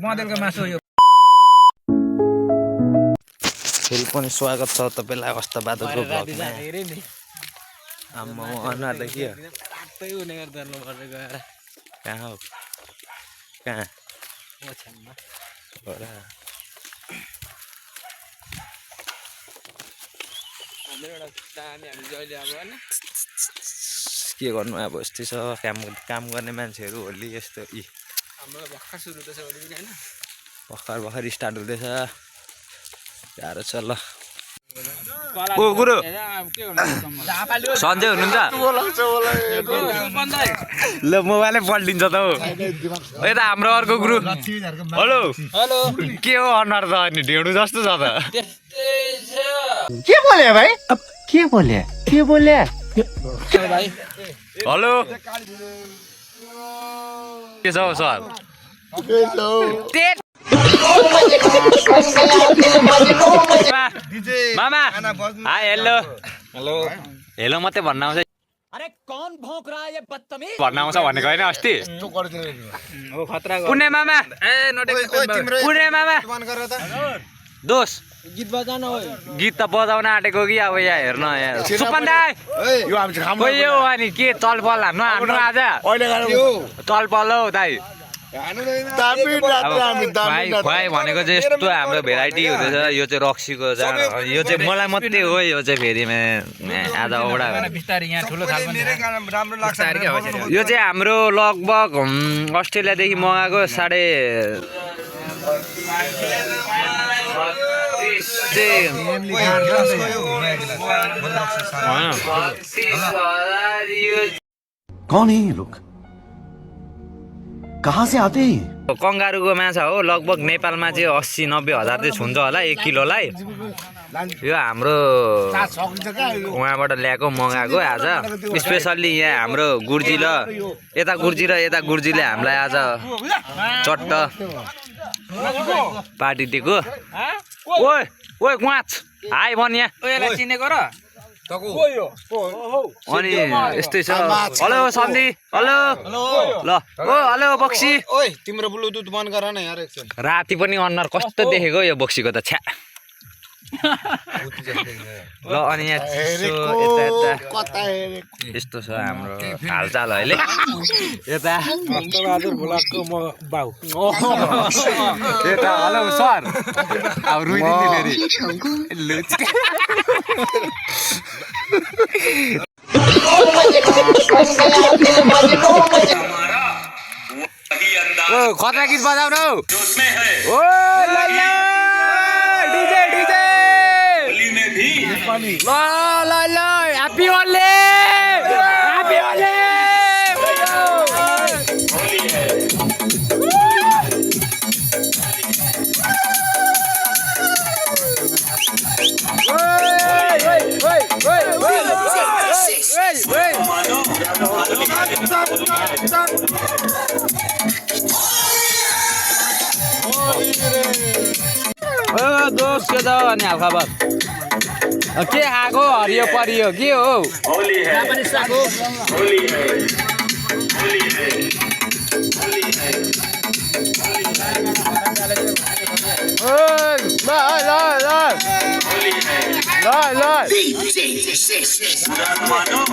बँदेलको मासु हो यो फेरि पनि स्वागत छ तपाईलाई अवस्था बादलको भ्लगमा आम्मा अनुहार त के हो रातै हुने गर्दा नपर्ने गएर कहाँ हो कहाँ ओछ्यानमा हो र हाम्रो एउटा दामी हामी जहिले अब हैन के गर्नु अब यस्तै छ काम गर्ने मान्छेहरू होली यस्तो हाम्रो भर्खर सुरु हुँदैछ होली पनि हैन भर्खर स्टार्ट हुँदैछ गाह्रो छ ल ओ गुरु सन्जय हुनुहुन्छ ल मोबाइलै पल्टिन्छ त हौ यता हाम्रो अर्को गुरु हेलो हेलो के हो अनुहार त अनि ढेँडु जस्तो छ त के बोले भाइ अब के बोले भाइ हेलो के छ हौ सर मामा हाय हेलो हेलो हेलो मात्रै भन्न आउँछ अरे कौन भौंक रहा है ये बदतमीज भन्न आउँछ भनेको होइन अस्ति हो खतरा कुने मामा ए नोटिफिकेसन कुने मामा दोष गीत बजाउन हो गीत त बजाउन आँटेको कि अब यहाँ हेर्न यहाँ सुपन दाइ खोइ यो अनि के चलपल हान्नु आज चलपल हौ दाइ खुवाई भनेको चाहिँ यस्तो हाम्रो भेराइटी हुँदैछ यो चाहिँ रक्सीको यो चाहिँ मलाई मात्रै हो यो चाहिँ फेरि आज औडा बिस्तारै यहाँ ठुलो थाल पनि राम्रो लाग्छ यो चाहिँ हाम्रो लगभग अस्ट्रेलियादेखि मगाएको कौन है ये लोग कहाँ से आते हैं कंगारुको माछा हो लगभग नेपालमा चाहिँ 80-90 हजार चाहिँ छुन्छ होला 1 किलोलाई यो हाम्रो उहाँबाट ल्याएको मगाएको आज स्पेसल्ली यहाँ हाम्रो गुर्जी र यता गुर्जीले हामीलाई आज चट्ट पार्टी दिएको ओइ गुवाच हाई भन यहाँ यसलाई चिनेको र अनि यस्तै छ हेलो सन्दी हेलो ल ओ हेलो बक्सी ओइ तिम्रो ब्लुटुथ बन्द गर न यार एकछिन राति पनि अनुहार कस्तो देखेको यो बक्सीको त छ्या ल अनि यहाँ यस्तो छ हाम्रो हालचाल अहिले यता यता हेलो सर अब रुइदिन्छु फेरि खतरा गीत बजाउनु ओ डीजे ल ह्यापी होली दोस्त के छ अनि हाल खबर के खाएको हरियो परियो के हो ल